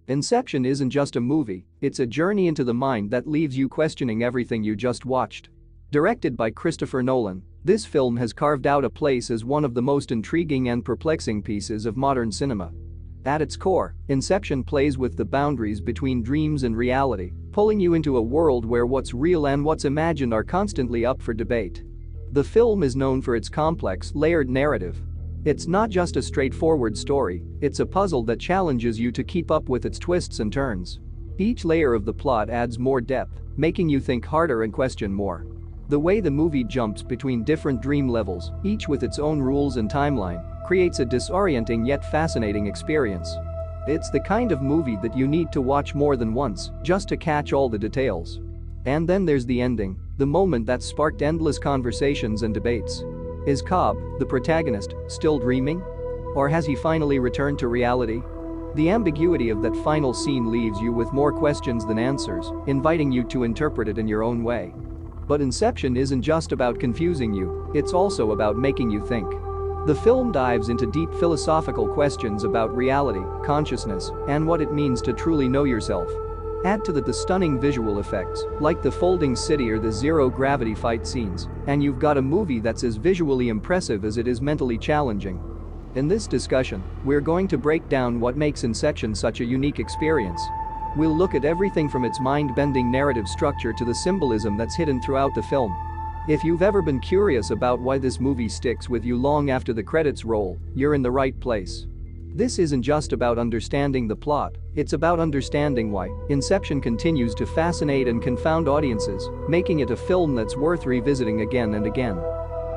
Inception isn't just a movie, it's a journey into the mind that leaves you questioning everything you just watched. Directed by Christopher Nolan, this film has carved out a place as one of the most intriguing and perplexing pieces of modern cinema. At its core, Inception plays with the boundaries between dreams and reality, pulling you into a world where what's real and what's imagined are constantly up for debate. The film is known for its complex, layered narrative. It's not just a straightforward story, it's a puzzle that challenges you to keep up with its twists and turns. Each layer of the plot adds more depth, making you think harder and question more. The way the movie jumps between different dream levels, each with its own rules and timeline, creates a disorienting yet fascinating experience. It's the kind of movie that you need to watch more than once just to catch all the details. And then there's the ending, the moment that sparked endless conversations and debates. Is Cobb, the protagonist, still dreaming? Or has he finally returned to reality? The ambiguity of that final scene leaves you with more questions than answers, inviting you to interpret it in your own way. But Inception isn't just about confusing you, it's also about making you think. The film dives into deep philosophical questions about reality, consciousness, and what it means to truly know yourself. Add to that the stunning visual effects, like the folding city or the zero-gravity fight scenes, and you've got a movie that's as visually impressive as it is mentally challenging. In this discussion, we're going to break down what makes Inception such a unique experience. We'll look at everything from its mind-bending narrative structure to the symbolism that's hidden throughout the film. If you've ever been curious about why this movie sticks with you long after the credits roll, you're in the right place. This isn't just about understanding the plot, it's about understanding why Inception continues to fascinate and confound audiences, making it a film that's worth revisiting again and again.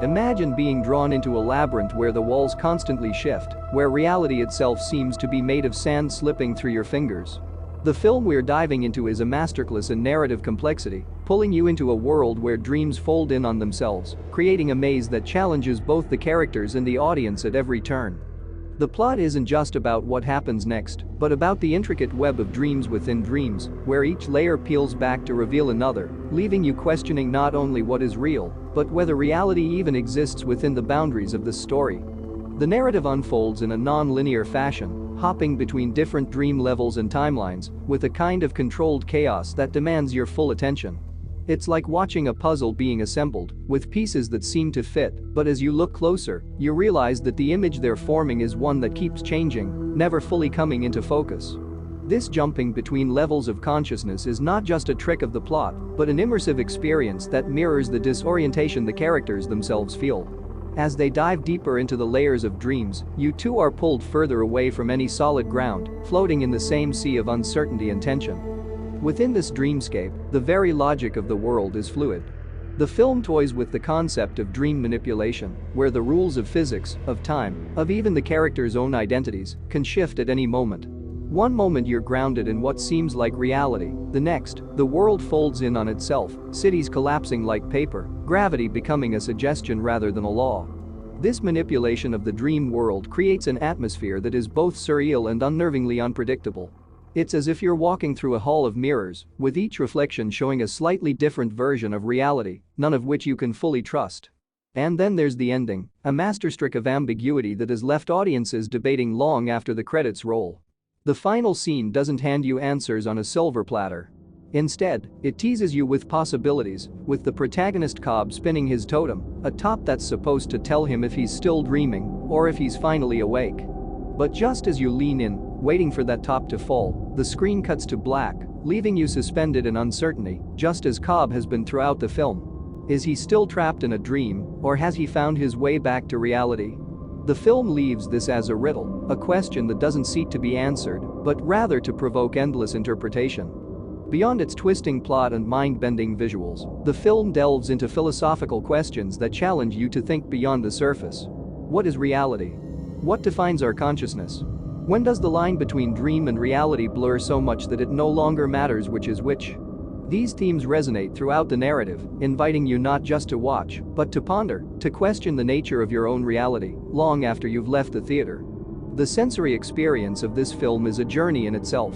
Imagine being drawn into a labyrinth where the walls constantly shift, where reality itself seems to be made of sand slipping through your fingers. The film we're diving into is a masterclass in narrative complexity, pulling you into a world where dreams fold in on themselves, creating a maze that challenges both the characters and the audience at every turn. The plot isn't just about what happens next, but about the intricate web of dreams within dreams, where each layer peels back to reveal another, leaving you questioning not only what is real, but whether reality even exists within the boundaries of this story. The narrative unfolds in a non-linear fashion, hopping between different dream levels and timelines, with a kind of controlled chaos that demands your full attention. It's like watching a puzzle being assembled, with pieces that seem to fit, but as you look closer, you realize that the image they're forming is one that keeps changing, never fully coming into focus. This jumping between levels of consciousness is not just a trick of the plot, but an immersive experience that mirrors the disorientation the characters themselves feel. As they dive deeper into the layers of dreams, you too are pulled further away from any solid ground, floating in the same sea of uncertainty and tension. Within this dreamscape, the very logic of the world is fluid. The film toys with the concept of dream manipulation, where the rules of physics, of time, of even the characters' own identities, can shift at any moment. One moment you're grounded in what seems like reality, the next, the world folds in on itself, cities collapsing like paper, gravity becoming a suggestion rather than a law. This manipulation of the dream world creates an atmosphere that is both surreal and unnervingly unpredictable. It's as if you're walking through a hall of mirrors, with each reflection showing a slightly different version of reality, none of which you can fully trust. And then there's the ending, a masterstrick of ambiguity that has left audiences debating long after the credits roll. The final scene doesn't hand you answers on a silver platter. Instead, it teases you with possibilities, with the protagonist Cobb spinning his totem, a top that's supposed to tell him if he's still dreaming or if he's finally awake. But just as you lean in, waiting for that top to fall, the screen cuts to black, leaving you suspended in uncertainty, just as Cobb has been throughout the film. Is he still trapped in a dream, or has he found his way back to reality? The film leaves this as a riddle, a question that doesn't seek to be answered, but rather to provoke endless interpretation. Beyond its twisting plot and mind-bending visuals, the film delves into philosophical questions that challenge you to think beyond the surface. What is reality? What defines our consciousness? When does the line between dream and reality blur so much that it no longer matters which is which? These themes resonate throughout the narrative, inviting you not just to watch, but to ponder, to question the nature of your own reality, long after you've left the theater. The sensory experience of this film is a journey in itself.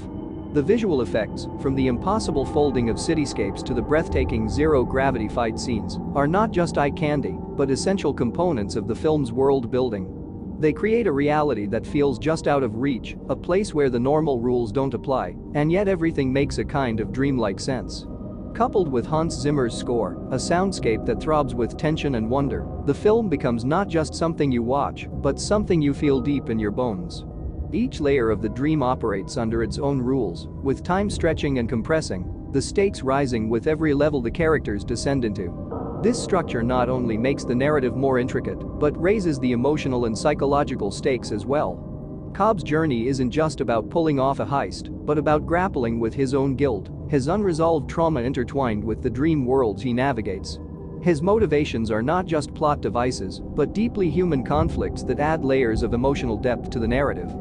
The visual effects, from the impossible folding of cityscapes to the breathtaking zero-gravity fight scenes, are not just eye candy, but essential components of the film's world building. They create a reality that feels just out of reach, a place where the normal rules don't apply, and yet everything makes a kind of dreamlike sense. Coupled with Hans Zimmer's score, a soundscape that throbs with tension and wonder, the film becomes not just something you watch, but something you feel deep in your bones. Each layer of the dream operates under its own rules, with time stretching and compressing, the stakes rising with every level the characters descend into. This structure not only makes the narrative more intricate, but raises the emotional and psychological stakes as well. Cobb's journey isn't just about pulling off a heist, but about grappling with his own guilt, his unresolved trauma intertwined with the dream worlds he navigates. His motivations are not just plot devices, but deeply human conflicts that add layers of emotional depth to the narrative.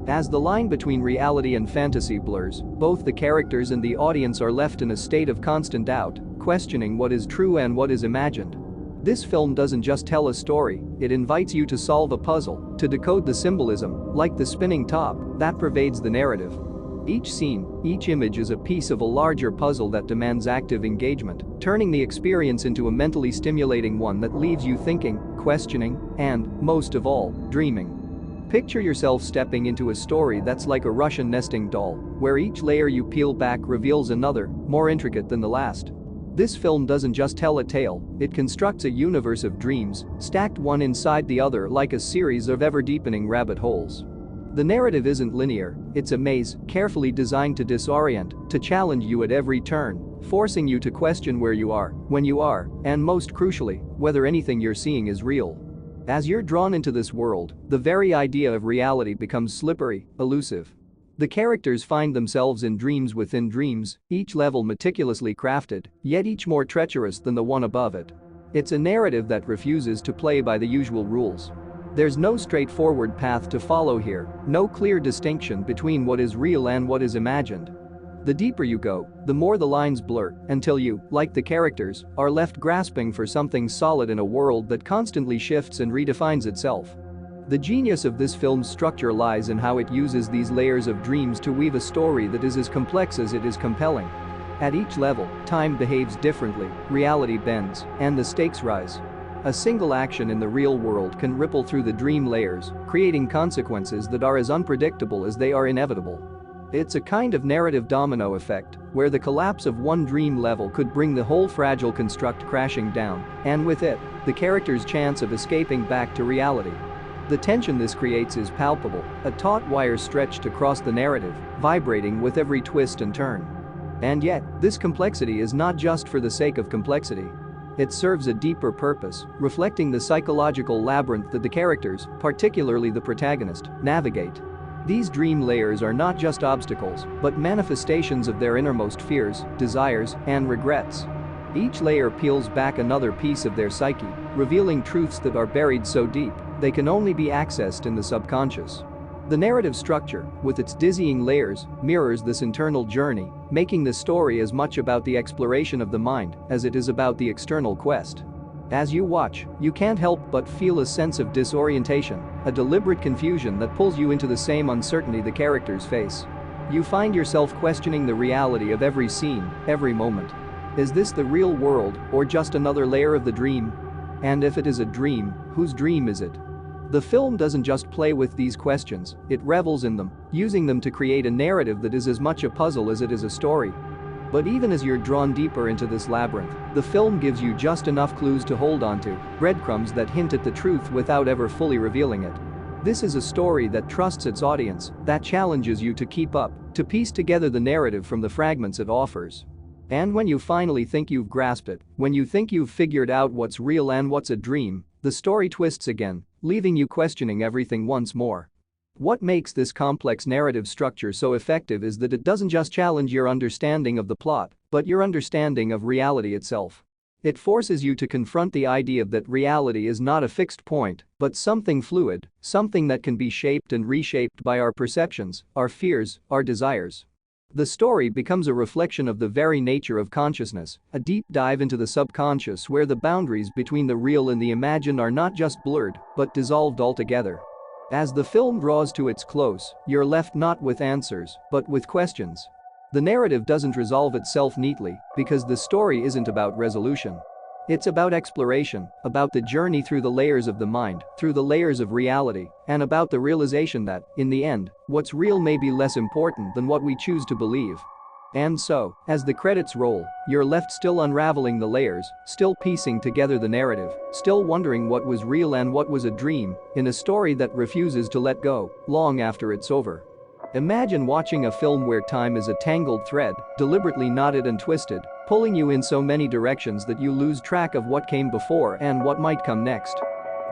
As the line between reality and fantasy blurs, both the characters and the audience are left in a state of constant doubt, questioning what is true and what is imagined. This film doesn't just tell a story, it invites you to solve a puzzle, to decode the symbolism, like the spinning top, that pervades the narrative. Each scene, each image is a piece of a larger puzzle that demands active engagement, turning the experience into a mentally stimulating one that leaves you thinking, questioning, and, most of all, dreaming. Picture yourself stepping into a story that's like a Russian nesting doll, where each layer you peel back reveals another, more intricate than the last. This film doesn't just tell a tale, it constructs a universe of dreams, stacked one inside the other like a series of ever-deepening rabbit holes. The narrative isn't linear, it's a maze, carefully designed to disorient, to challenge you at every turn, forcing you to question where you are, when you are, and most crucially, whether anything you're seeing is real. As you're drawn into this world, the very idea of reality becomes slippery, elusive. The characters find themselves in dreams within dreams, each level meticulously crafted, yet each more treacherous than the one above it. It's a narrative that refuses to play by the usual rules. There's no straightforward path to follow here, no clear distinction between what is real and what is imagined. The deeper you go, the more the lines blur, until you, like the characters, are left grasping for something solid in a world that constantly shifts and redefines itself. The genius of this film's structure lies in how it uses these layers of dreams to weave a story that is as complex as it is compelling. At each level, time behaves differently, reality bends, and the stakes rise. A single action in the real world can ripple through the dream layers, creating consequences that are as unpredictable as they are inevitable. It's a kind of narrative domino effect, where the collapse of one dream level could bring the whole fragile construct crashing down, and with it, the character's chance of escaping back to reality. The tension this creates is palpable, a taut wire stretched across the narrative, vibrating with every twist and turn. And yet, this complexity is not just for the sake of complexity. It serves a deeper purpose, reflecting the psychological labyrinth that the characters, particularly the protagonist, navigate. These dream layers are not just obstacles, but manifestations of their innermost fears, desires, and regrets. Each layer peels back another piece of their psyche, revealing truths that are buried so deep, they can only be accessed in the subconscious. The narrative structure, with its dizzying layers, mirrors this internal journey, making the story as much about the exploration of the mind as it is about the external quest. As you watch, you can't help but feel a sense of disorientation, a deliberate confusion that pulls you into the same uncertainty the characters face. You find yourself questioning the reality of every scene, every moment. Is this the real world, or just another layer of the dream? And if it is a dream, whose dream is it? The film doesn't just play with these questions, it revels in them, using them to create a narrative that is as much a puzzle as it is a story. But even as you're drawn deeper into this labyrinth, the film gives you just enough clues to hold onto, breadcrumbs that hint at the truth without ever fully revealing it. This is a story that trusts its audience, that challenges you to keep up, to piece together the narrative from the fragments it offers. And when you finally think you've grasped it, when you think you've figured out what's real and what's a dream, the story twists again, leaving you questioning everything once more. What makes this complex narrative structure so effective is that it doesn't just challenge your understanding of the plot, but your understanding of reality itself. It forces you to confront the idea that reality is not a fixed point, but something fluid, something that can be shaped and reshaped by our perceptions, our fears, our desires. The story becomes a reflection of the very nature of consciousness, a deep dive into the subconscious where the boundaries between the real and the imagined are not just blurred, but dissolved altogether. As the film draws to its close, you're left not with answers, but with questions. The narrative doesn't resolve itself neatly, because the story isn't about resolution. It's about exploration, about the journey through the layers of the mind, through the layers of reality, and about the realization that, in the end, what's real may be less important than what we choose to believe. And so, as the credits roll, you're left still unraveling the layers, still piecing together the narrative, still wondering what was real and what was a dream, in a story that refuses to let go, long after it's over. Imagine watching a film where time is a tangled thread, deliberately knotted and twisted, pulling you in so many directions that you lose track of what came before and what might come next.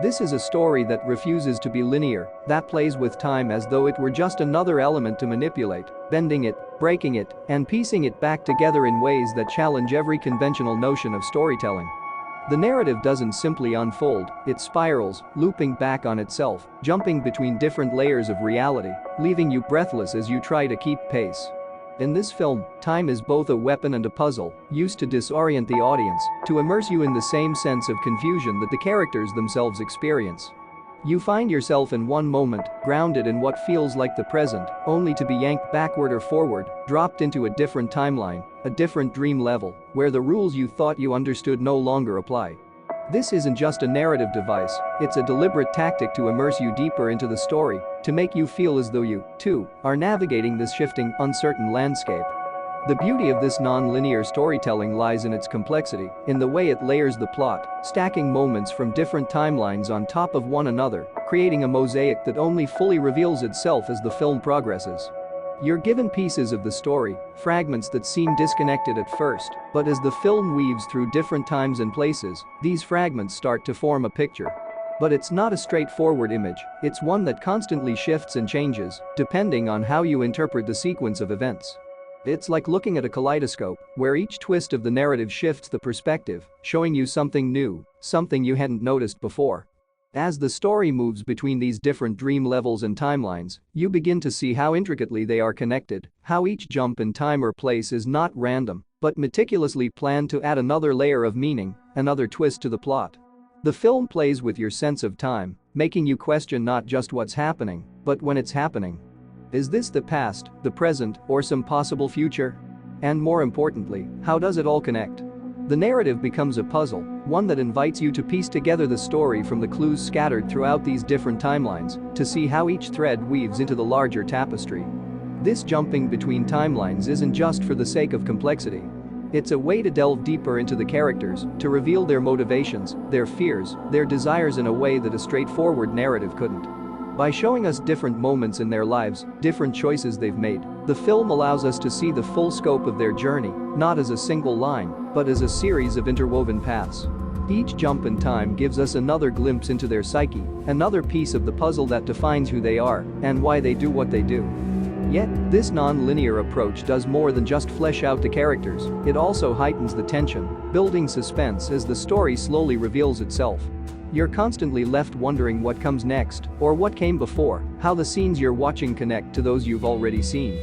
This is a story that refuses to be linear, that plays with time as though it were just another element to manipulate, bending it, breaking it, and piecing it back together in ways that challenge every conventional notion of storytelling. The narrative doesn't simply unfold, it spirals, looping back on itself, jumping between different layers of reality, leaving you breathless as you try to keep pace. In this film, time is both a weapon and a puzzle, used to disorient the audience, to immerse you in the same sense of confusion that the characters themselves experience. You find yourself in one moment, grounded in what feels like the present, only to be yanked backward or forward, dropped into a different timeline, a different dream level, where the rules you thought you understood no longer apply. This isn't just a narrative device, it's a deliberate tactic to immerse you deeper into the story, to make you feel as though you, too, are navigating this shifting, uncertain landscape. The beauty of this non-linear storytelling lies in its complexity, in the way it layers the plot, stacking moments from different timelines on top of one another, creating a mosaic that only fully reveals itself as the film progresses. You're given pieces of the story, fragments that seem disconnected at first, but as the film weaves through different times and places, these fragments start to form a picture. But it's not a straightforward image, it's one that constantly shifts and changes, depending on how you interpret the sequence of events. It's like looking at a kaleidoscope, where each twist of the narrative shifts the perspective, showing you something new, something you hadn't noticed before. As the story moves between these different dream levels and timelines, you begin to see how intricately they are connected, how each jump in time or place is not random, but meticulously planned to add another layer of meaning, another twist to the plot. The film plays with your sense of time, making you question not just what's happening, but when it's happening. Is this the past, the present, or some possible future? And more importantly, how does it all connect? The narrative becomes a puzzle, one that invites you to piece together the story from the clues scattered throughout these different timelines, to see how each thread weaves into the larger tapestry. This jumping between timelines isn't just for the sake of complexity. It's a way to delve deeper into the characters, to reveal their motivations, their fears, their desires in a way that a straightforward narrative couldn't. By showing us different moments in their lives, different choices they've made, the film allows us to see the full scope of their journey, not as a single line, but as a series of interwoven paths. Each jump in time gives us another glimpse into their psyche, another piece of the puzzle that defines who they are and why they do what they do. Yet, this non-linear approach does more than just flesh out the characters, it also heightens the tension, building suspense as the story slowly reveals itself. You're constantly left wondering what comes next, or what came before, how the scenes you're watching connect to those you've already seen.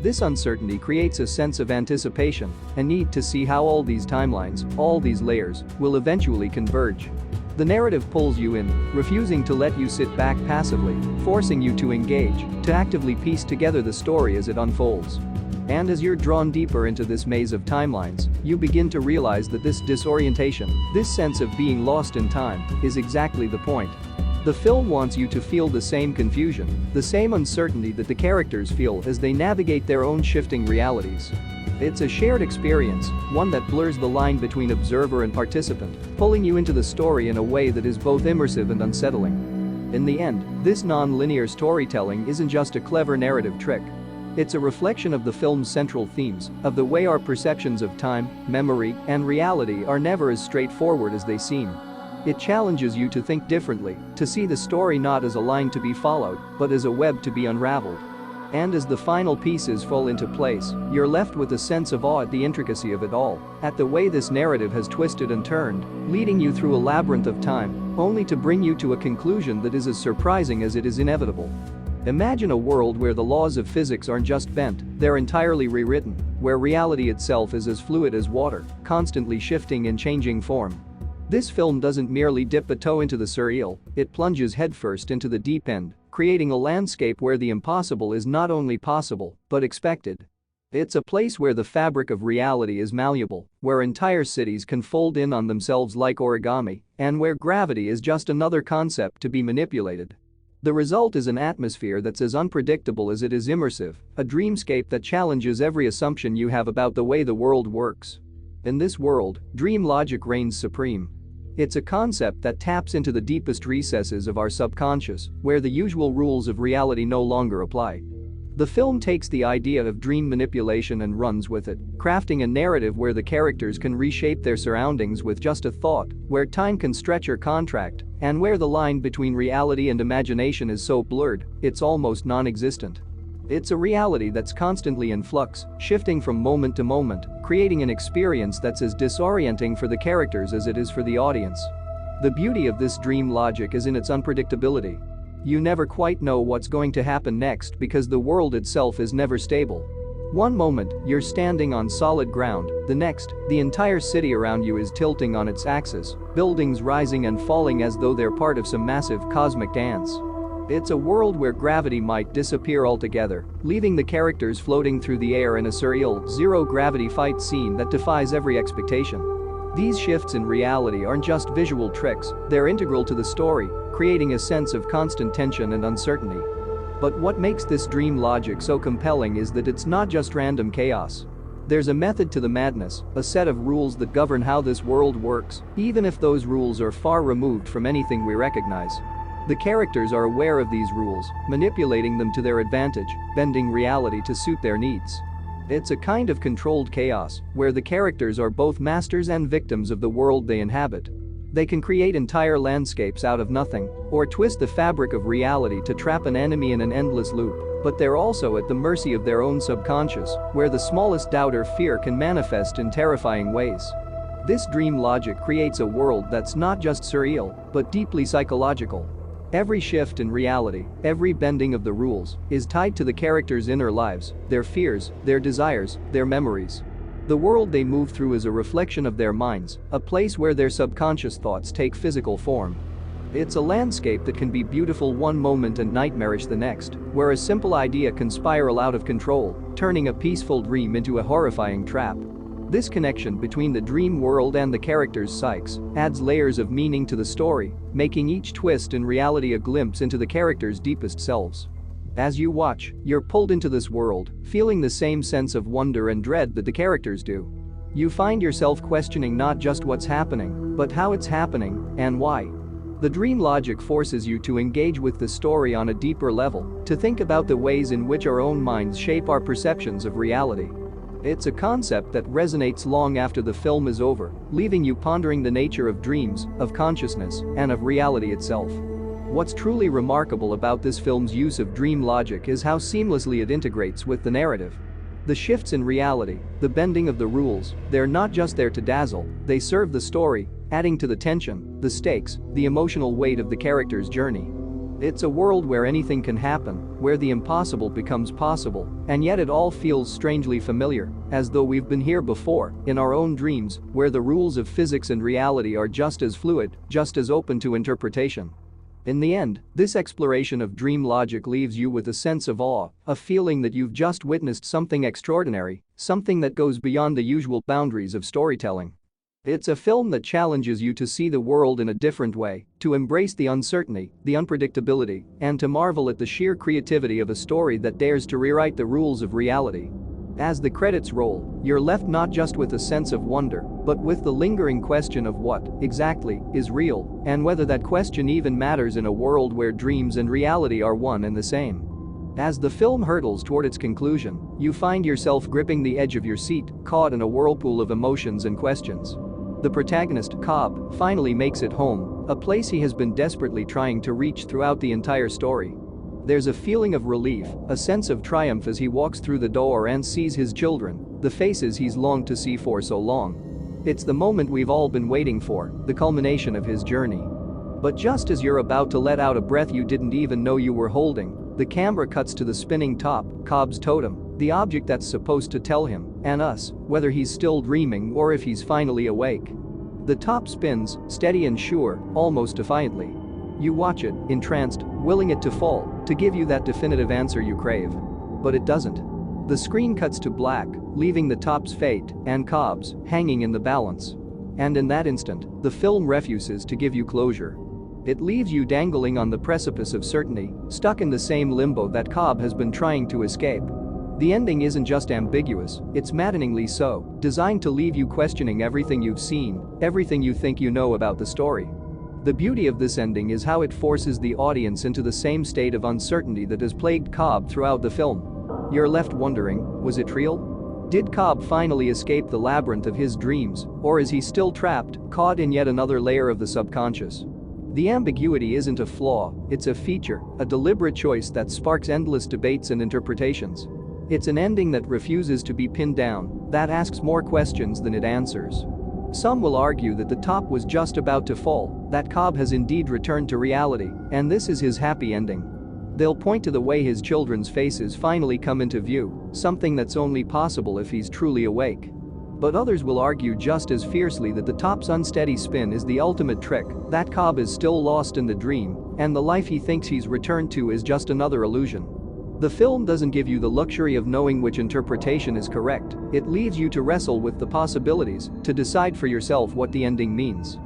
This uncertainty creates a sense of anticipation, a need to see how all these timelines, all these layers, will eventually converge. The narrative pulls you in, refusing to let you sit back passively, forcing you to engage, to actively piece together the story as it unfolds. And as you're drawn deeper into this maze of timelines, you begin to realize that this disorientation, this sense of being lost in time, is exactly the point. The film wants you to feel the same confusion, the same uncertainty that the characters feel as they navigate their own shifting realities. It's a shared experience, one that blurs the line between observer and participant, pulling you into the story in a way that is both immersive and unsettling. In the end, this non-linear storytelling isn't just a clever narrative trick. It's a reflection of the film's central themes, of the way our perceptions of time, memory, and reality are never as straightforward as they seem. It challenges you to think differently, to see the story not as a line to be followed, but as a web to be unraveled. And as the final pieces fall into place, you're left with a sense of awe at the intricacy of it all, at the way this narrative has twisted and turned, leading you through a labyrinth of time, only to bring you to a conclusion that is as surprising as it is inevitable. Imagine a world where the laws of physics aren't just bent, they're entirely rewritten, where reality itself is as fluid as water, constantly shifting and changing form. This film doesn't merely dip a toe into the surreal, it plunges headfirst into the deep end, creating a landscape where the impossible is not only possible, but expected. It's a place where the fabric of reality is malleable, where entire cities can fold in on themselves like origami, and where gravity is just another concept to be manipulated. The result is an atmosphere that's as unpredictable as it is immersive, a dreamscape that challenges every assumption you have about the way the world works. In this world, dream logic reigns supreme. It's a concept that taps into the deepest recesses of our subconscious, where the usual rules of reality no longer apply. The film takes the idea of dream manipulation and runs with it, crafting a narrative where the characters can reshape their surroundings with just a thought, where time can stretch or contract, and where the line between reality and imagination is so blurred, it's almost non-existent. It's a reality that's constantly in flux, shifting from moment to moment, creating an experience that's as disorienting for the characters as it is for the audience. The beauty of this dream logic is in its unpredictability. You never quite know what's going to happen next because the world itself is never stable. One moment, you're standing on solid ground, the next, the entire city around you is tilting on its axis, buildings rising and falling as though they're part of some massive cosmic dance. It's a world where gravity might disappear altogether, leaving the characters floating through the air in a surreal, zero-gravity fight scene that defies every expectation. These shifts in reality aren't just visual tricks, they're integral to the story, creating a sense of constant tension and uncertainty. But what makes this dream logic so compelling is that it's not just random chaos. There's a method to the madness, a set of rules that govern how this world works, even if those rules are far removed from anything we recognize. The characters are aware of these rules, manipulating them to their advantage, bending reality to suit their needs. It's a kind of controlled chaos, where the characters are both masters and victims of the world they inhabit. They can create entire landscapes out of nothing, or twist the fabric of reality to trap an enemy in an endless loop, but they're also at the mercy of their own subconscious, where the smallest doubt or fear can manifest in terrifying ways. This dream logic creates a world that's not just surreal, but deeply psychological. Every shift in reality, every bending of the rules, is tied to the characters' inner lives, their fears, their desires, their memories. The world they move through is a reflection of their minds, a place where their subconscious thoughts take physical form. It's a landscape that can be beautiful one moment and nightmarish the next, where a simple idea can spiral out of control, turning a peaceful dream into a horrifying trap. This connection between the dream world and the characters' psyches adds layers of meaning to the story, making each twist in reality a glimpse into the characters' deepest selves. As you watch, you're pulled into this world, feeling the same sense of wonder and dread that the characters do. You find yourself questioning not just what's happening, but how it's happening and why. The dream logic forces you to engage with the story on a deeper level, to think about the ways in which our own minds shape our perceptions of reality. It's a concept that resonates long after the film is over, leaving you pondering the nature of dreams, of consciousness, and of reality itself. What's truly remarkable about this film's use of dream logic is how seamlessly it integrates with the narrative. The shifts in reality, the bending of the rules, they're not just there to dazzle, they serve the story, adding to the tension, the stakes, the emotional weight of the character's journey. It's a world where anything can happen, where the impossible becomes possible, and yet it all feels strangely familiar, as though we've been here before, in our own dreams, where the rules of physics and reality are just as fluid, just as open to interpretation. In the end, this exploration of dream logic leaves you with a sense of awe, a feeling that you've just witnessed something extraordinary, something that goes beyond the usual boundaries of storytelling. It's a film that challenges you to see the world in a different way, to embrace the uncertainty, the unpredictability, and to marvel at the sheer creativity of a story that dares to rewrite the rules of reality. As the credits roll, you're left not just with a sense of wonder, but with the lingering question of what, exactly, is real, and whether that question even matters in a world where dreams and reality are one and the same. As the film hurtles toward its conclusion, you find yourself gripping the edge of your seat, caught in a whirlpool of emotions and questions. The protagonist, Cobb, finally makes it home, a place he has been desperately trying to reach throughout the entire story. There's a feeling of relief, a sense of triumph as he walks through the door and sees his children, the faces he's longed to see for so long. It's the moment we've all been waiting for, the culmination of his journey. But just as you're about to let out a breath you didn't even know you were holding, the camera cuts to the spinning top, Cobb's totem, the object that's supposed to tell him, and us, whether he's still dreaming or if he's finally awake. The top spins, steady and sure, almost defiantly. You watch it, entranced, willing it to fall, to give you that definitive answer you crave. But it doesn't. The screen cuts to black, leaving the top's fate and Cobb's hanging in the balance. And in that instant, the film refuses to give you closure. It leaves you dangling on the precipice of certainty, stuck in the same limbo that Cobb has been trying to escape. The ending isn't just ambiguous, it's maddeningly so, designed to leave you questioning everything you've seen, everything you think you know about the story. The beauty of this ending is how it forces the audience into the same state of uncertainty that has plagued Cobb throughout the film. You're left wondering, was it real? Did Cobb finally escape the labyrinth of his dreams, or is he still trapped, caught in yet another layer of the subconscious? The ambiguity isn't a flaw, it's a feature, a deliberate choice that sparks endless debates and interpretations. It's an ending that refuses to be pinned down, that asks more questions than it answers. Some will argue that the top was just about to fall, that Cobb has indeed returned to reality, and this is his happy ending. They'll point to the way his children's faces finally come into view, something that's only possible if he's truly awake. But others will argue just as fiercely that the top's unsteady spin is the ultimate trick, that Cobb is still lost in the dream, and the life he thinks he's returned to is just another illusion. The film doesn't give you the luxury of knowing which interpretation is correct, it leaves you to wrestle with the possibilities, to decide for yourself what the ending means.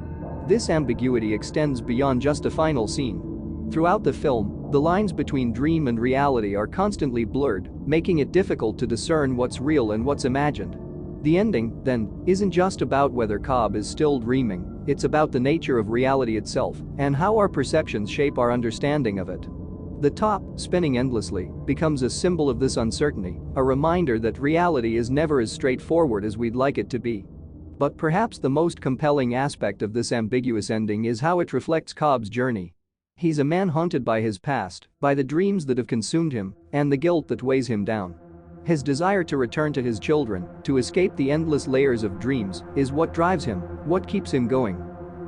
This ambiguity extends beyond just a final scene. Throughout the film, the lines between dream and reality are constantly blurred, making it difficult to discern what's real and what's imagined. The ending, then, isn't just about whether Cobb is still dreaming, it's about the nature of reality itself and how our perceptions shape our understanding of it. The top, spinning endlessly, becomes a symbol of this uncertainty, a reminder that reality is never as straightforward as we'd like it to be. But perhaps the most compelling aspect of this ambiguous ending is how it reflects Cobb's journey. He's a man haunted by his past, by the dreams that have consumed him, and the guilt that weighs him down. His desire to return to his children, to escape the endless layers of dreams, is what drives him, what keeps him going.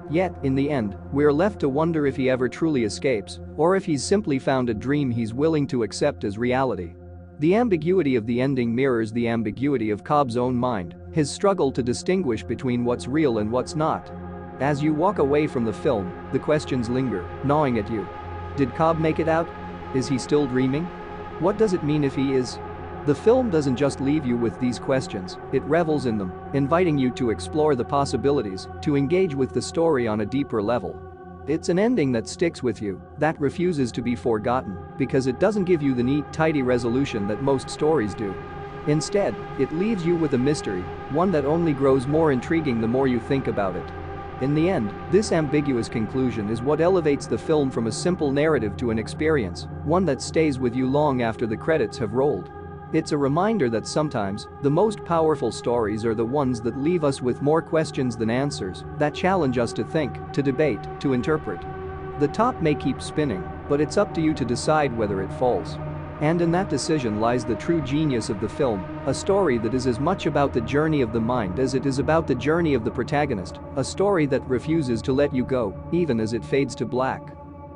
Yet, in the end, we're left to wonder if he ever truly escapes, or if he's simply found a dream he's willing to accept as reality. The ambiguity of the ending mirrors the ambiguity of Cobb's own mind, his struggle to distinguish between what's real and what's not. As you walk away from the film, the questions linger, gnawing at you. Did Cobb make it out? Is he still dreaming? What does it mean if he is? The film doesn't just leave you with these questions, it revels in them, inviting you to explore the possibilities, to engage with the story on a deeper level. It's an ending that sticks with you, that refuses to be forgotten, because it doesn't give you the neat, tidy resolution that most stories do. Instead, it leaves you with a mystery, one that only grows more intriguing the more you think about it. In the end, this ambiguous conclusion is what elevates the film from a simple narrative to an experience, one that stays with you long after the credits have rolled. It's a reminder that sometimes, the most powerful stories are the ones that leave us with more questions than answers, that challenge us to think, to debate, to interpret. The top may keep spinning, but it's up to you to decide whether it falls. And in that decision lies the true genius of the film, a story that is as much about the journey of the mind as it is about the journey of the protagonist, a story that refuses to let you go, even as it fades to black.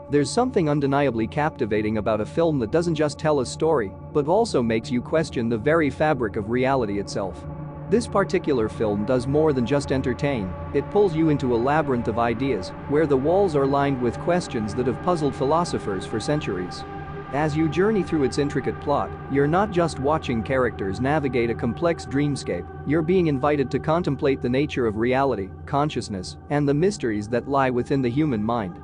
There's something undeniably captivating about a film that doesn't just tell a story, but also makes you question the very fabric of reality itself. This particular film does more than just entertain, it pulls you into a labyrinth of ideas, where the walls are lined with questions that have puzzled philosophers for centuries. As you journey through its intricate plot, you're not just watching characters navigate a complex dreamscape, you're being invited to contemplate the nature of reality, consciousness, and the mysteries that lie within the human mind.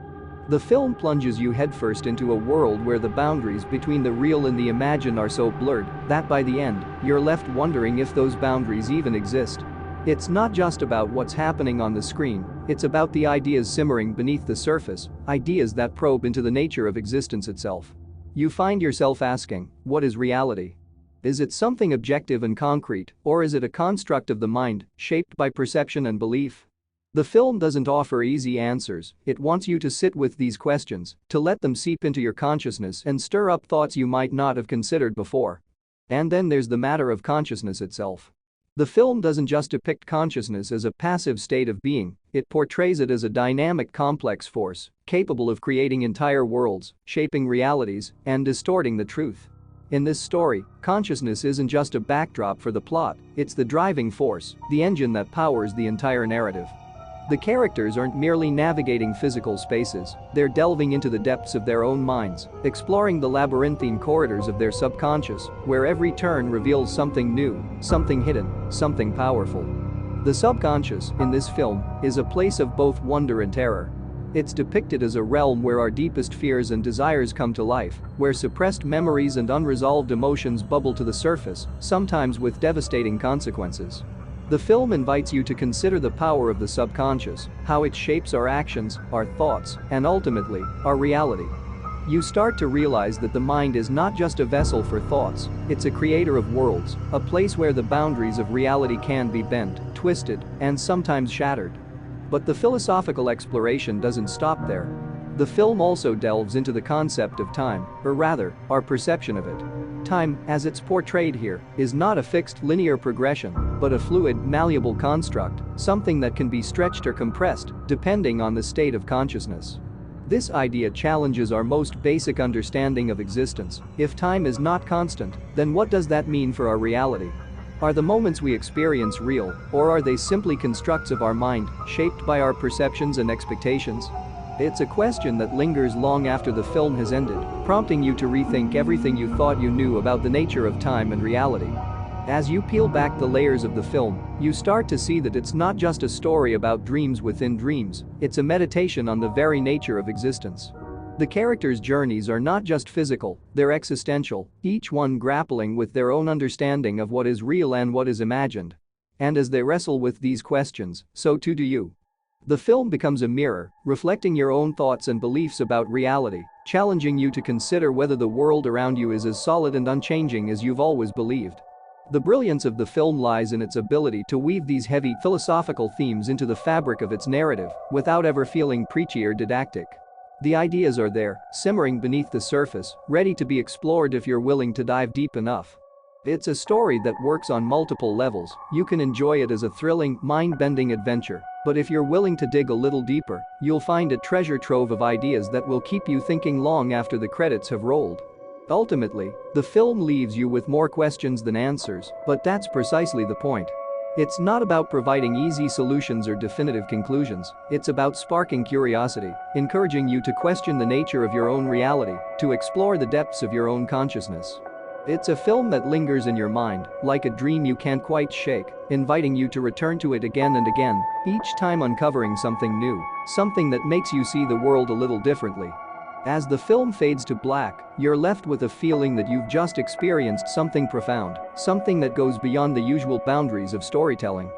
The film plunges you headfirst into a world where the boundaries between the real and the imagined are so blurred that by the end, you're left wondering if those boundaries even exist. It's not just about what's happening on the screen, it's about the ideas simmering beneath the surface, ideas that probe into the nature of existence itself. You find yourself asking, what is reality? Is it something objective and concrete, or is it a construct of the mind, shaped by perception and belief? The film doesn't offer easy answers, it wants you to sit with these questions, to let them seep into your consciousness and stir up thoughts you might not have considered before. And then there's the matter of consciousness itself. The film doesn't just depict consciousness as a passive state of being, it portrays it as a dynamic, complex force, capable of creating entire worlds, shaping realities, and distorting the truth. In this story, consciousness isn't just a backdrop for the plot, it's the driving force, the engine that powers the entire narrative. The characters aren't merely navigating physical spaces, they're delving into the depths of their own minds, exploring the labyrinthine corridors of their subconscious, where every turn reveals something new, something hidden, something powerful. The subconscious, in this film, is a place of both wonder and terror. It's depicted as a realm where our deepest fears and desires come to life, where suppressed memories and unresolved emotions bubble to the surface, sometimes with devastating consequences. The film invites you to consider the power of the subconscious, how it shapes our actions, our thoughts, and ultimately, our reality. You start to realize that the mind is not just a vessel for thoughts, it's a creator of worlds, a place where the boundaries of reality can be bent, twisted, and sometimes shattered. But the philosophical exploration doesn't stop there. The film also delves into the concept of time, or rather, our perception of it. Time, as it's portrayed here, is not a fixed linear progression, but a fluid, malleable construct, something that can be stretched or compressed, depending on the state of consciousness. This idea challenges our most basic understanding of existence. If time is not constant, then what does that mean for our reality? Are the moments we experience real, or are they simply constructs of our mind, shaped by our perceptions and expectations? It's a question that lingers long after the film has ended, prompting you to rethink everything you thought you knew about the nature of time and reality. As you peel back the layers of the film, you start to see that it's not just a story about dreams within dreams, it's a meditation on the very nature of existence. The characters' journeys are not just physical, they're existential, each one grappling with their own understanding of what is real and what is imagined. And as they wrestle with these questions, so too do you. The film becomes a mirror, reflecting your own thoughts and beliefs about reality, challenging you to consider whether the world around you is as solid and unchanging as you've always believed. The brilliance of the film lies in its ability to weave these heavy philosophical themes into the fabric of its narrative without ever feeling preachy or didactic. The ideas are there, simmering beneath the surface, ready to be explored if you're willing to dive deep enough. It's a story that works on multiple levels. You can enjoy it as a thrilling, mind-bending adventure, but if you're willing to dig a little deeper, you'll find a treasure trove of ideas that will keep you thinking long after the credits have rolled. Ultimately, the film leaves you with more questions than answers, but that's precisely the point. It's not about providing easy solutions or definitive conclusions, it's about sparking curiosity, encouraging you to question the nature of your own reality, to explore the depths of your own consciousness. It's a film that lingers in your mind, like a dream you can't quite shake, inviting you to return to it again and again, each time uncovering something new, something that makes you see the world a little differently. As the film fades to black, you're left with a feeling that you've just experienced something profound, something that goes beyond the usual boundaries of storytelling.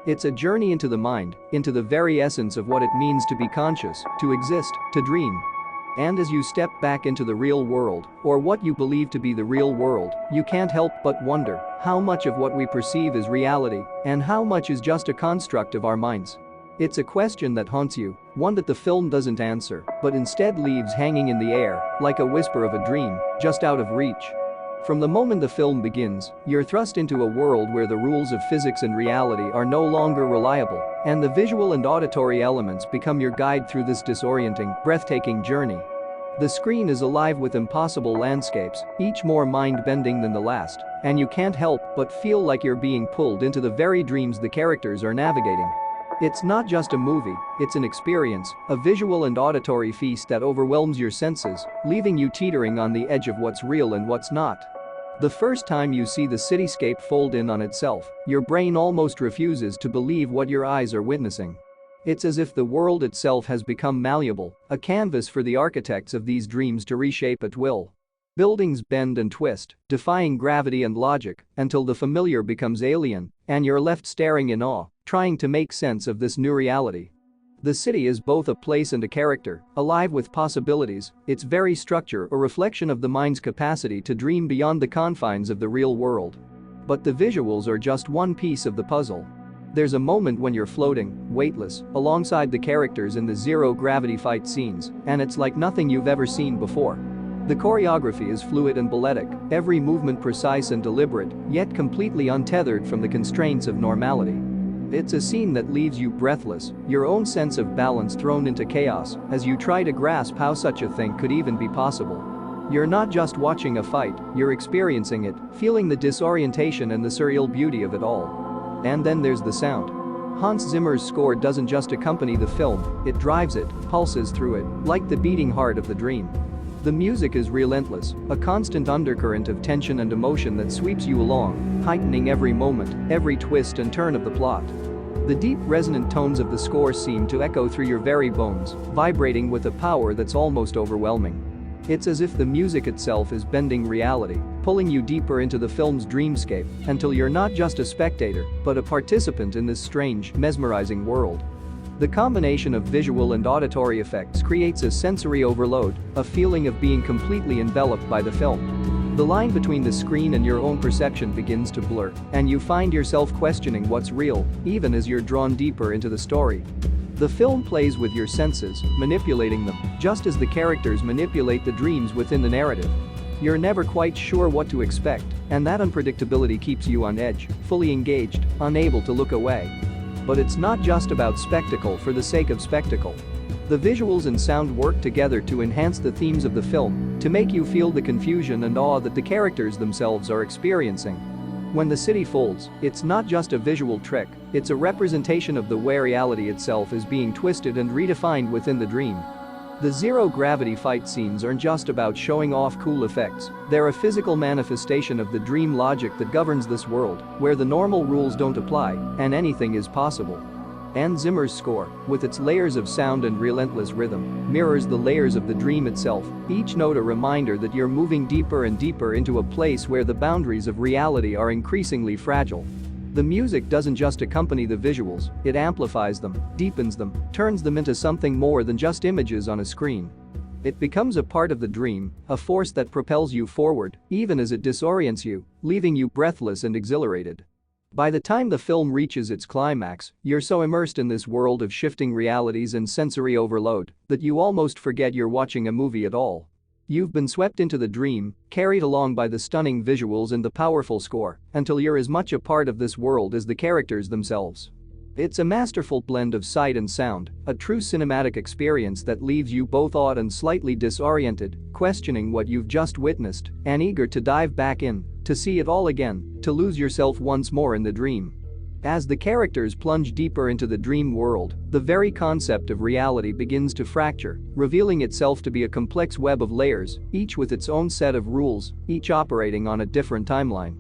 It's a journey into the mind, into the very essence of what it means to be conscious, to exist, to dream. And as you step back into the real world, or what you believe to be the real world, you can't help but wonder how much of what we perceive is reality and how much is just a construct of our minds. It's a question that haunts you, one that the film doesn't answer, but instead leaves hanging in the air, like a whisper of a dream, just out of reach. From the moment the film begins, you're thrust into a world where the rules of physics and reality are no longer reliable, and the visual and auditory elements become your guide through this disorienting, breathtaking journey. The screen is alive with impossible landscapes, each more mind-bending than the last, and you can't help but feel like you're being pulled into the very dreams the characters are navigating. It's not just a movie, it's an experience, a visual and auditory feast that overwhelms your senses, leaving you teetering on the edge of what's real and what's not. The first time you see the cityscape fold in on itself, your brain almost refuses to believe what your eyes are witnessing. It's as if the world itself has become malleable, a canvas for the architects of these dreams to reshape at will. Buildings bend and twist, defying gravity and logic, until the familiar becomes alien, and you're left staring in awe, trying to make sense of this new reality. The city is both a place and a character, alive with possibilities, its very structure a reflection of the mind's capacity to dream beyond the confines of the real world. But the visuals are just one piece of the puzzle. There's a moment when you're floating, weightless, alongside the characters in the zero-gravity fight scenes, and it's like nothing you've ever seen before. The choreography is fluid and balletic, every movement precise and deliberate, yet completely untethered from the constraints of normality. It's a scene that leaves you breathless, your own sense of balance thrown into chaos as you try to grasp how such a thing could even be possible. You're not just watching a fight, you're experiencing it, feeling the disorientation and the surreal beauty of it all. And then there's the sound. Hans Zimmer's score doesn't just accompany the film, it drives it, pulses through it, like the beating heart of the dream. The music is relentless, a constant undercurrent of tension and emotion that sweeps you along, heightening every moment, every twist and turn of the plot. The deep, resonant tones of the score seem to echo through your very bones, vibrating with a power that's almost overwhelming. It's as if the music itself is bending reality, pulling you deeper into the film's dreamscape until you're not just a spectator, but a participant in this strange, mesmerizing world. The combination of visual and auditory effects creates a sensory overload, a feeling of being completely enveloped by the film. The line between the screen and your own perception begins to blur, and you find yourself questioning what's real, even as you're drawn deeper into the story. The film plays with your senses, manipulating them, just as the characters manipulate the dreams within the narrative. You're never quite sure what to expect, and that unpredictability keeps you on edge, fully engaged, unable to look away. But it's not just about spectacle for the sake of spectacle. The visuals and sound work together to enhance the themes of the film, to make you feel the confusion and awe that the characters themselves are experiencing. When the city folds, it's not just a visual trick, it's a representation of the way reality itself is being twisted and redefined within the dream. The zero-gravity fight scenes aren't just about showing off cool effects, they're a physical manifestation of the dream logic that governs this world, where the normal rules don't apply, and anything is possible. Hans Zimmer's score, with its layers of sound and relentless rhythm, mirrors the layers of the dream itself, each note a reminder that you're moving deeper and deeper into a place where the boundaries of reality are increasingly fragile. The music doesn't just accompany the visuals, it amplifies them, deepens them, turns them into something more than just images on a screen. It becomes a part of the dream, a force that propels you forward, even as it disorients you, leaving you breathless and exhilarated. By the time the film reaches its climax, you're so immersed in this world of shifting realities and sensory overload that you almost forget you're watching a movie at all. You've been swept into the dream, carried along by the stunning visuals and the powerful score, until you're as much a part of this world as the characters themselves. It's a masterful blend of sight and sound, a true cinematic experience that leaves you both awed and slightly disoriented, questioning what you've just witnessed, and eager to dive back in, to see it all again, to lose yourself once more in the dream. As the characters plunge deeper into the dream world, the very concept of reality begins to fracture, revealing itself to be a complex web of layers, each with its own set of rules, each operating on a different timeline.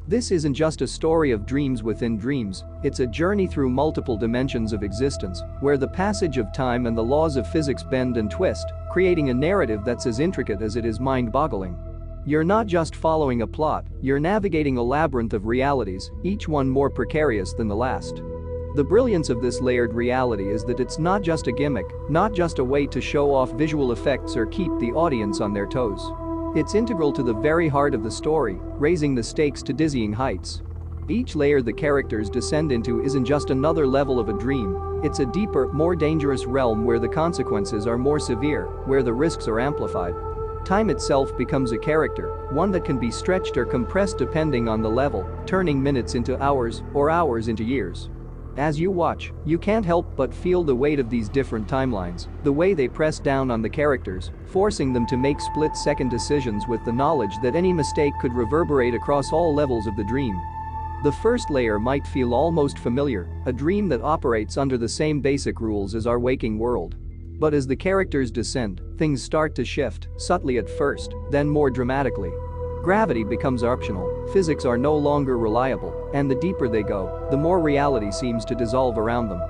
This isn't just a story of dreams within dreams, it's a journey through multiple dimensions of existence, where the passage of time and the laws of physics bend and twist, creating a narrative that's as intricate as it is mind-boggling. You're not just following a plot, you're navigating a labyrinth of realities, each one more precarious than the last. The brilliance of this layered reality is that it's not just a gimmick, not just a way to show off visual effects or keep the audience on their toes. It's integral to the very heart of the story, raising the stakes to dizzying heights. Each layer the characters descend into isn't just another level of a dream, it's a deeper, more dangerous realm where the consequences are more severe, where the risks are amplified. Time itself becomes a character, one that can be stretched or compressed depending on the level, turning minutes into hours or hours into years. As you watch, you can't help but feel the weight of these different timelines, the way they press down on the characters, forcing them to make split-second decisions with the knowledge that any mistake could reverberate across all levels of the dream. The first layer might feel almost familiar, a dream that operates under the same basic rules as our waking world. But as the characters descend, things start to shift, subtly at first, then more dramatically. Gravity becomes optional, physics are no longer reliable, and the deeper they go, the more reality seems to dissolve around them.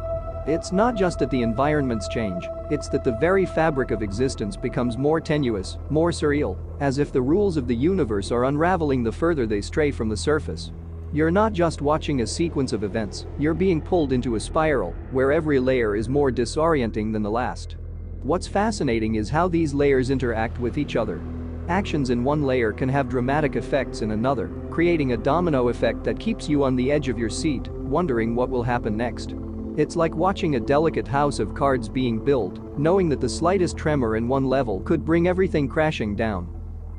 It's not just that the environments change, it's that the very fabric of existence becomes more tenuous, more surreal, as if the rules of the universe are unraveling the further they stray from the surface. You're not just watching a sequence of events, you're being pulled into a spiral, where every layer is more disorienting than the last. What's fascinating is how these layers interact with each other. Actions in one layer can have dramatic effects in another, creating a domino effect that keeps you on the edge of your seat, wondering what will happen next. It's like watching a delicate house of cards being built, knowing that the slightest tremor in one level could bring everything crashing down.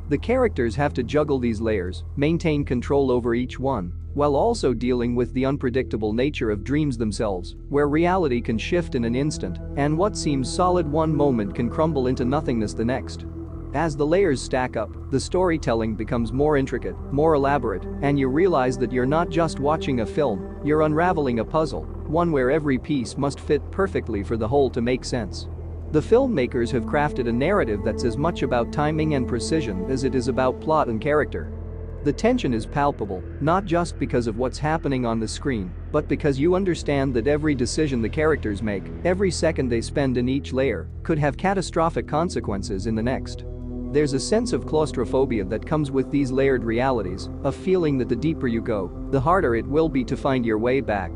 The characters have to juggle these layers, maintain control over each one, while also dealing with the unpredictable nature of dreams themselves, where reality can shift in an instant, and what seems solid one moment can crumble into nothingness the next. As the layers stack up, the storytelling becomes more intricate, more elaborate, and you realize that you're not just watching a film, you're unraveling a puzzle, one where every piece must fit perfectly for the whole to make sense. The filmmakers have crafted a narrative that's as much about timing and precision as it is about plot and character. The tension is palpable, not just because of what's happening on the screen, but because you understand that every decision the characters make, every second they spend in each layer, could have catastrophic consequences in the next. There's a sense of claustrophobia that comes with these layered realities, a feeling that the deeper you go, the harder it will be to find your way back.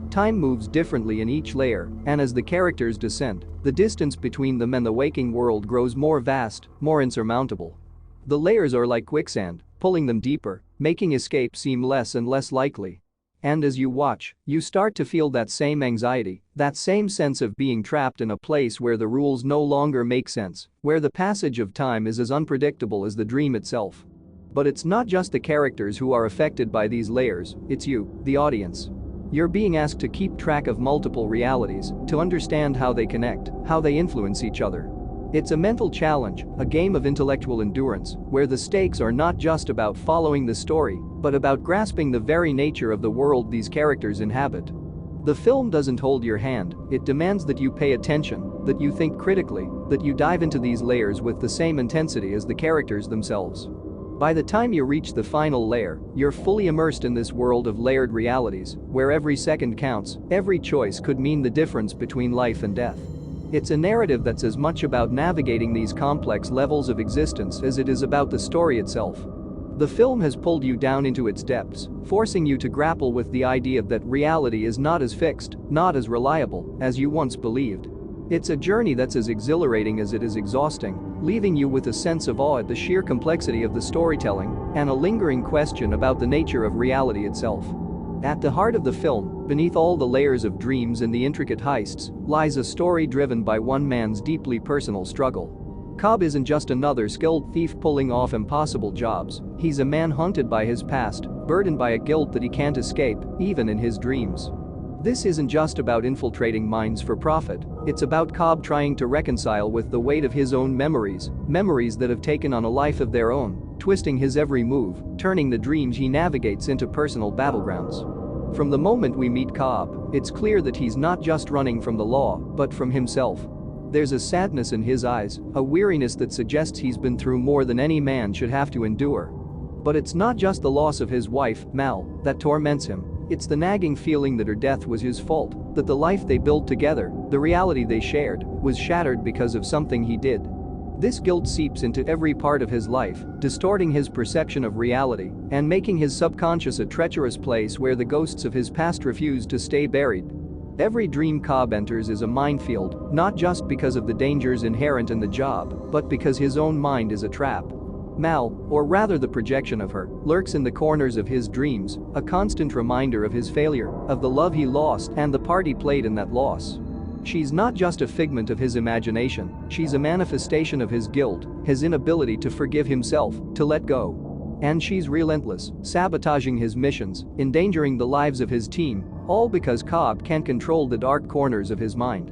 Time moves differently in each layer, and as the characters descend, the distance between them and the waking world grows more vast, more insurmountable. The layers are like quicksand, pulling them deeper, making escape seem less and less likely. And as you watch, you start to feel that same anxiety, that same sense of being trapped in a place where the rules no longer make sense, where the passage of time is as unpredictable as the dream itself. But it's not just the characters who are affected by these layers, it's you, the audience. You're being asked to keep track of multiple realities, to understand how they connect, how they influence each other. It's a mental challenge, a game of intellectual endurance, where the stakes are not just about following the story, but about grasping the very nature of the world these characters inhabit. The film doesn't hold your hand, it demands that you pay attention, that you think critically, that you dive into these layers with the same intensity as the characters themselves. By the time you reach the final layer, you're fully immersed in this world of layered realities, where every second counts, every choice could mean the difference between life and death. It's a narrative that's as much about navigating these complex levels of existence as it is about the story itself. The film has pulled you down into its depths, forcing you to grapple with the idea that reality is not as fixed, not as reliable as you once believed. It's a journey that's as exhilarating as it is exhausting, leaving you with a sense of awe at the sheer complexity of the storytelling and a lingering question about the nature of reality itself. At the heart of the film, beneath all the layers of dreams and the intricate heists, lies a story driven by one man's deeply personal struggle. Cobb isn't just another skilled thief pulling off impossible jobs, he's a man haunted by his past, burdened by a guilt that he can't escape, even in his dreams. This isn't just about infiltrating mines for profit, it's about Cobb trying to reconcile with the weight of his own memories that have taken on a life of their own, twisting his every move, turning the dreams he navigates into personal battlegrounds. From the moment we meet Cobb, it's clear that he's not just running from the law, but from himself. There's a sadness in his eyes, a weariness that suggests he's been through more than any man should have to endure. But it's not just the loss of his wife, Mal, that torments him. It's the nagging feeling that her death was his fault, that the life they built together, the reality they shared, was shattered because of something he did. This guilt seeps into every part of his life, distorting his perception of reality and making his subconscious a treacherous place where the ghosts of his past refuse to stay buried. Every dream Cobb enters is a minefield, not just because of the dangers inherent in the job, but because his own mind is a trap. Mal, or rather the projection of her, lurks in the corners of his dreams, a constant reminder of his failure, of the love he lost and the part he played in that loss. She's not just a figment of his imagination, she's a manifestation of his guilt, his inability to forgive himself, to let go. And she's relentless, sabotaging his missions, endangering the lives of his team, all because Cobb can't control the dark corners of his mind.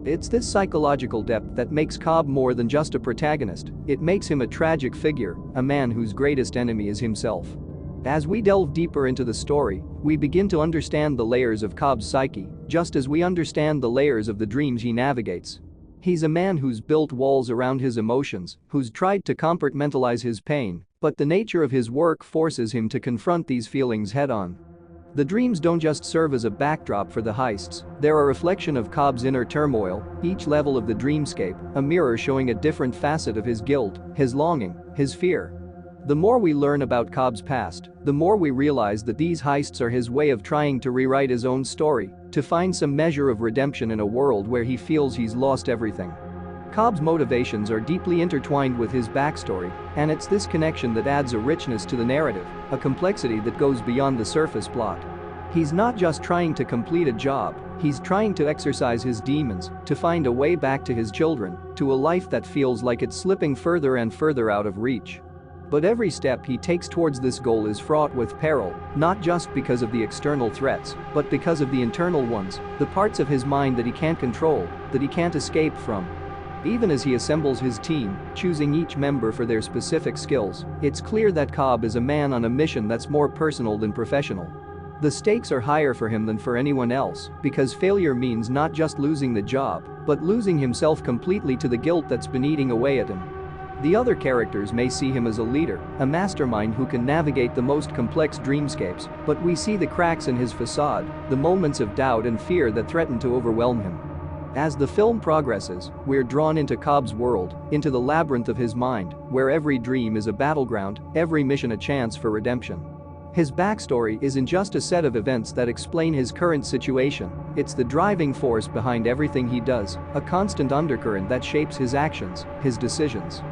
It's this psychological depth that makes Cobb more than just a protagonist, it makes him a tragic figure, a man whose greatest enemy is himself. As we delve deeper into the story, we begin to understand the layers of Cobb's psyche, just as we understand the layers of the dreams he navigates. He's a man who's built walls around his emotions, who's tried to compartmentalize his pain, but the nature of his work forces him to confront these feelings head-on. The dreams don't just serve as a backdrop for the heists, they're a reflection of Cobb's inner turmoil, each level of the dreamscape, a mirror showing a different facet of his guilt, his longing, his fear. The more we learn about Cobb's past, the more we realize that these heists are his way of trying to rewrite his own story, to find some measure of redemption in a world where he feels he's lost everything. Cobb's motivations are deeply intertwined with his backstory, and it's this connection that adds a richness to the narrative, a complexity that goes beyond the surface plot. He's not just trying to complete a job, he's trying to exorcise his demons, to find a way back to his children, to a life that feels like it's slipping further and further out of reach. But every step he takes towards this goal is fraught with peril, not just because of the external threats, but because of the internal ones, the parts of his mind that he can't control, that he can't escape from. Even as he assembles his team, choosing each member for their specific skills, it's clear that Cobb is a man on a mission that's more personal than professional. The stakes are higher for him than for anyone else because failure means not just losing the job, but losing himself completely to the guilt that's been eating away at him. The other characters may see him as a leader, a mastermind who can navigate the most complex dreamscapes, but we see the cracks in his facade, the moments of doubt and fear that threaten to overwhelm him. As the film progresses, we're drawn into Cobb's world, into the labyrinth of his mind, where every dream is a battleground, every mission a chance for redemption. His backstory isn't just a set of events that explain his current situation, it's the driving force behind everything he does, a constant undercurrent that shapes his actions, his decisions.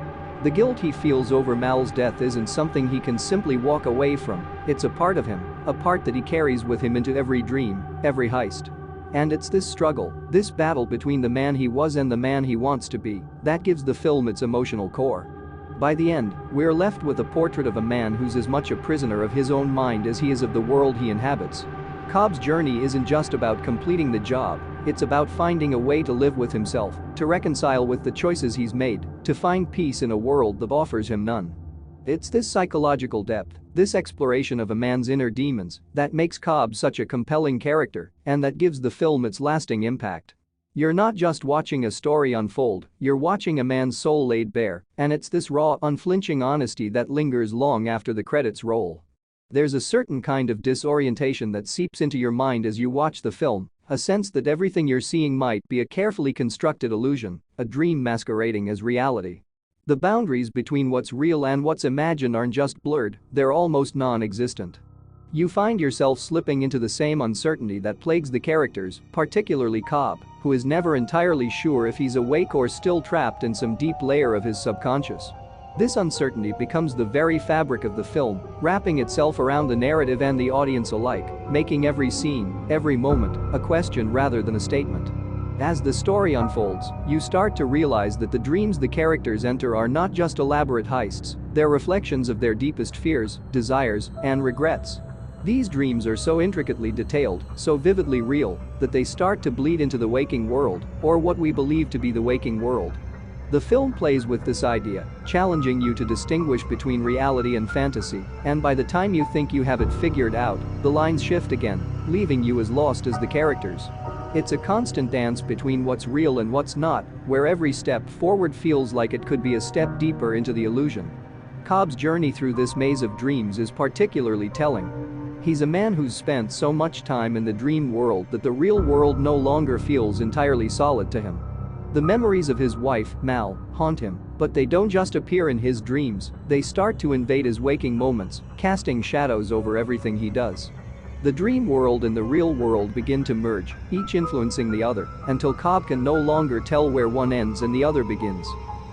The guilt he feels over Mal's death isn't something he can simply walk away from, it's a part of him, a part that he carries with him into every dream, every heist. And it's this struggle, this battle between the man he was and the man he wants to be, that gives the film its emotional core. By the end, we're left with a portrait of a man who's as much a prisoner of his own mind as he is of the world he inhabits. Cobb's journey isn't just about completing the job, it's about finding a way to live with himself, to reconcile with the choices he's made, to find peace in a world that offers him none. It's this psychological depth, this exploration of a man's inner demons, that makes Cobb such a compelling character and that gives the film its lasting impact. You're not just watching a story unfold, you're watching a man's soul laid bare, and it's this raw, unflinching honesty that lingers long after the credits roll. There's a certain kind of disorientation that seeps into your mind as you watch the film, a sense that everything you're seeing might be a carefully constructed illusion, a dream masquerading as reality. The boundaries between what's real and what's imagined aren't just blurred, they're almost non-existent. You find yourself slipping into the same uncertainty that plagues the characters, particularly Cobb, who is never entirely sure if he's awake or still trapped in some deep layer of his subconscious. This uncertainty becomes the very fabric of the film, wrapping itself around the narrative and the audience alike, making every scene, every moment, a question rather than a statement. As the story unfolds, you start to realize that the dreams the characters enter are not just elaborate heists, they're reflections of their deepest fears, desires, and regrets. These dreams are so intricately detailed, so vividly real, that they start to bleed into the waking world, or what we believe to be the waking world. The film plays with this idea, challenging you to distinguish between reality and fantasy, and by the time you think you have it figured out, the lines shift again, leaving you as lost as the characters. It's a constant dance between what's real and what's not, where every step forward feels like it could be a step deeper into the illusion. Cobb's journey through this maze of dreams is particularly telling. He's a man who's spent so much time in the dream world that the real world no longer feels entirely solid to him. The memories of his wife, Mal, haunt him, but they don't just appear in his dreams, they start to invade his waking moments, casting shadows over everything he does. The dream world and the real world begin to merge, each influencing the other, until Cobb can no longer tell where one ends and the other begins.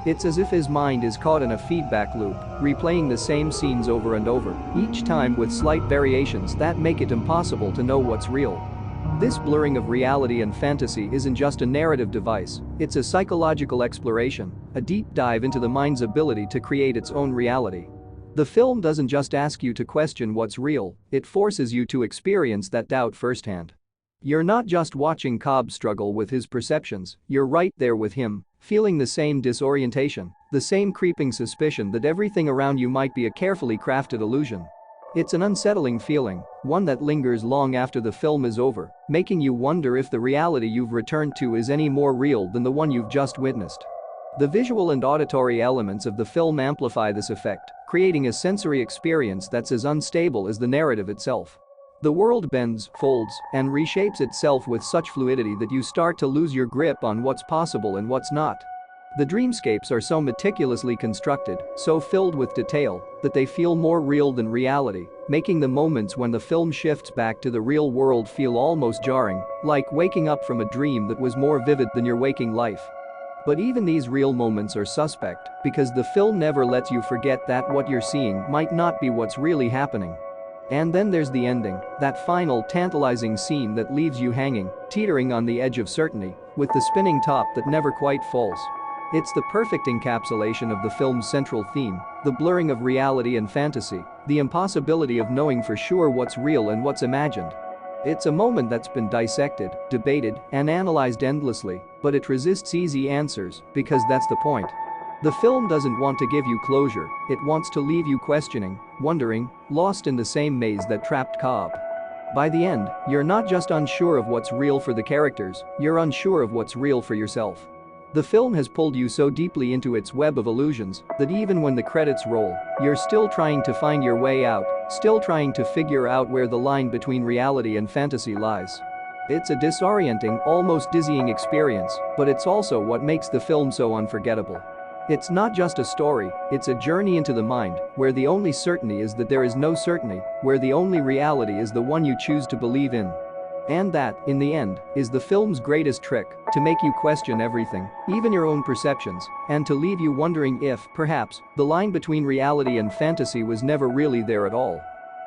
It's as if his mind is caught in a feedback loop, replaying the same scenes over and over, each time with slight variations that make it impossible to know what's real. This blurring of reality and fantasy isn't just a narrative device, it's a psychological exploration, a deep dive into the mind's ability to create its own reality. The film doesn't just ask you to question what's real, it forces you to experience that doubt firsthand. You're not just watching Cobb struggle with his perceptions, you're right there with him, feeling the same disorientation, the same creeping suspicion that everything around you might be a carefully crafted illusion. It's an unsettling feeling, one that lingers long after the film is over, making you wonder if the reality you've returned to is any more real than the one you've just witnessed. The visual and auditory elements of the film amplify this effect, creating a sensory experience that's as unstable as the narrative itself. The world bends, folds, and reshapes itself with such fluidity that you start to lose your grip on what's possible and what's not. The dreamscapes are so meticulously constructed, so filled with detail, that they feel more real than reality, making the moments when the film shifts back to the real world feel almost jarring, like waking up from a dream that was more vivid than your waking life. But even these real moments are suspect, because the film never lets you forget that what you're seeing might not be what's really happening. And then there's the ending, that final tantalizing scene that leaves you hanging, teetering on the edge of certainty, with the spinning top that never quite falls. It's the perfect encapsulation of the film's central theme, the blurring of reality and fantasy, the impossibility of knowing for sure what's real and what's imagined. It's a moment that's been dissected, debated, and analyzed endlessly, but it resists easy answers because that's the point. The film doesn't want to give you closure, it wants to leave you questioning, wondering, lost in the same maze that trapped Cobb. By the end, you're not just unsure of what's real for the characters, you're unsure of what's real for yourself. The film has pulled you so deeply into its web of illusions that even when the credits roll, you're still trying to find your way out, still trying to figure out where the line between reality and fantasy lies. It's a disorienting, almost dizzying experience, but it's also what makes the film so unforgettable. It's not just a story, it's a journey into the mind, where the only certainty is that there is no certainty, where the only reality is the one you choose to believe in. And that, in the end, is the film's greatest trick, to make you question everything, even your own perceptions, and to leave you wondering if, perhaps, the line between reality and fantasy was never really there at all.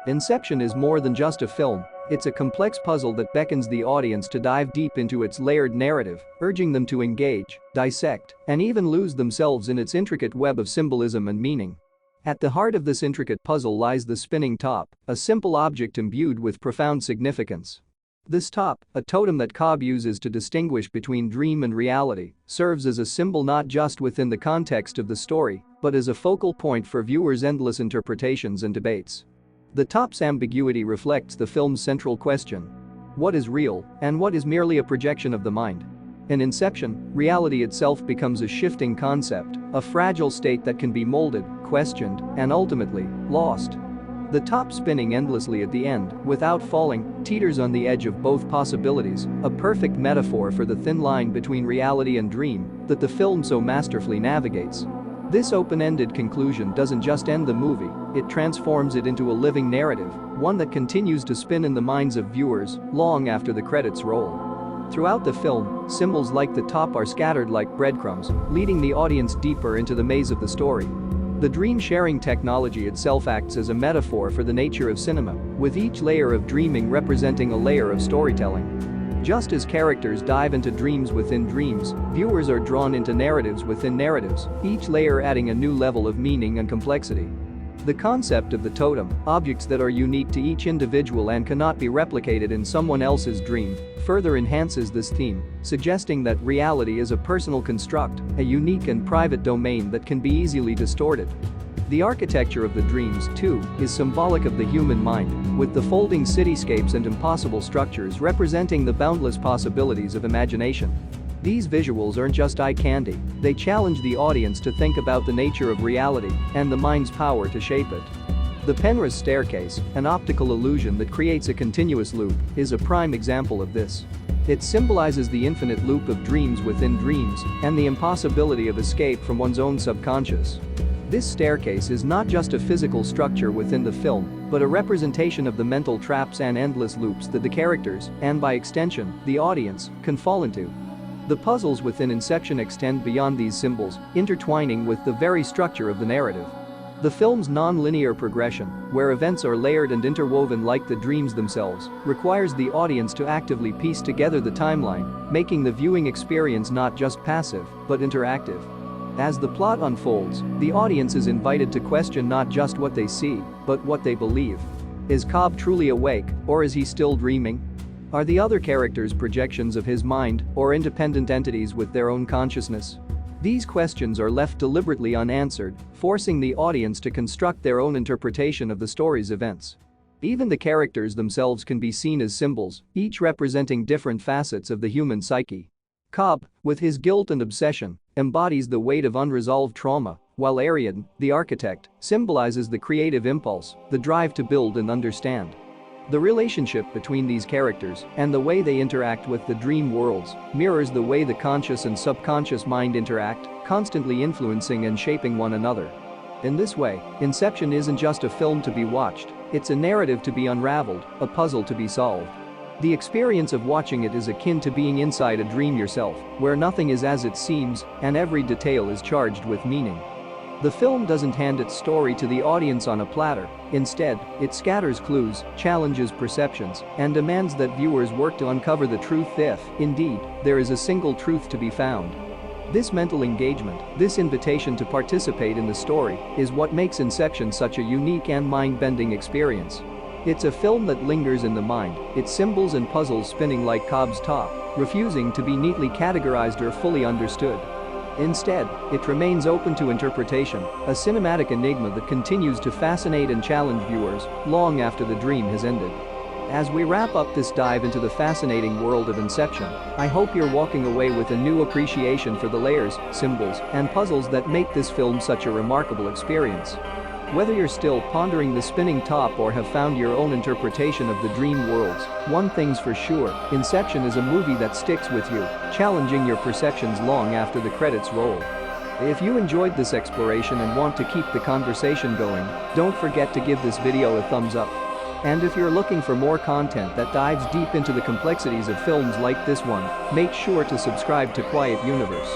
Inception is more than just a film, it's a complex puzzle that beckons the audience to dive deep into its layered narrative, urging them to engage, dissect, and even lose themselves in its intricate web of symbolism and meaning. At the heart of this intricate puzzle lies the spinning top, a simple object imbued with profound significance. This top, a totem that Cobb uses to distinguish between dream and reality, serves as a symbol not just within the context of the story, but as a focal point for viewers' endless interpretations and debates. The top's ambiguity reflects the film's central question: what is real, and what is merely a projection of the mind? In Inception, reality itself becomes a shifting concept, a fragile state that can be molded, questioned, and ultimately, lost. The top spinning endlessly at the end, without falling, teeters on the edge of both possibilities, a perfect metaphor for the thin line between reality and dream that the film so masterfully navigates. This open-ended conclusion doesn't just end the movie, it transforms it into a living narrative, one that continues to spin in the minds of viewers long after the credits roll. Throughout the film, symbols like the top are scattered like breadcrumbs, leading the audience deeper into the maze of the story. The dream-sharing technology itself acts as a metaphor for the nature of cinema, with each layer of dreaming representing a layer of storytelling. Just as characters dive into dreams within dreams, viewers are drawn into narratives within narratives, each layer adding a new level of meaning and complexity. The concept of the totem, objects that are unique to each individual and cannot be replicated in someone else's dream, further enhances this theme, suggesting that reality is a personal construct, a unique and private domain that can be easily distorted. The architecture of the dreams, too, is symbolic of the human mind, with the folding cityscapes and impossible structures representing the boundless possibilities of imagination. These visuals aren't just eye candy, they challenge the audience to think about the nature of reality and the mind's power to shape it. The Penrose staircase, an optical illusion that creates a continuous loop, is a prime example of this. It symbolizes the infinite loop of dreams within dreams and the impossibility of escape from one's own subconscious. This staircase is not just a physical structure within the film, but a representation of the mental traps and endless loops that the characters, and by extension, the audience, can fall into. The puzzles within Inception extend beyond these symbols, intertwining with the very structure of the narrative. The film's non-linear progression, where events are layered and interwoven like the dreams themselves, requires the audience to actively piece together the timeline, making the viewing experience not just passive, but interactive. As the plot unfolds, the audience is invited to question not just what they see, but what they believe. Is Cobb truly awake, or is he still dreaming? Are the other characters projections of his mind, or independent entities with their own consciousness? These questions are left deliberately unanswered, forcing the audience to construct their own interpretation of the story's events. Even the characters themselves can be seen as symbols, each representing different facets of the human psyche. Cobb, with his guilt and obsession, embodies the weight of unresolved trauma, while Ariadne, the architect, symbolizes the creative impulse, the drive to build and understand. The relationship between these characters and the way they interact with the dream worlds mirrors the way the conscious and subconscious mind interact, constantly influencing and shaping one another. In this way, Inception isn't just a film to be watched, it's a narrative to be unraveled, a puzzle to be solved. The experience of watching it is akin to being inside a dream yourself, where nothing is as it seems and every detail is charged with meaning. The film doesn't hand its story to the audience on a platter, instead, it scatters clues, challenges perceptions, and demands that viewers work to uncover the truth if, indeed, there is a single truth to be found. This mental engagement, this invitation to participate in the story, is what makes Inception such a unique and mind-bending experience. It's a film that lingers in the mind, its symbols and puzzles spinning like Cobb's top, refusing to be neatly categorized or fully understood. Instead, it remains open to interpretation, a cinematic enigma that continues to fascinate and challenge viewers long after the dream has ended. As we wrap up this dive into the fascinating world of Inception, I hope you're walking away with a new appreciation for the layers, symbols, and puzzles that make this film such a remarkable experience. Whether you're still pondering the spinning top or have found your own interpretation of the dream worlds, one thing's for sure, Inception is a movie that sticks with you, challenging your perceptions long after the credits roll. If you enjoyed this exploration and want to keep the conversation going, don't forget to give this video a thumbs up. And if you're looking for more content that dives deep into the complexities of films like this one, make sure to subscribe to Quiet Universe.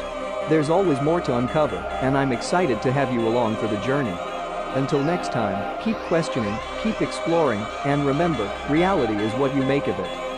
There's always more to uncover, and I'm excited to have you along for the journey. Until next time, keep questioning, keep exploring, and remember, reality is what you make of it.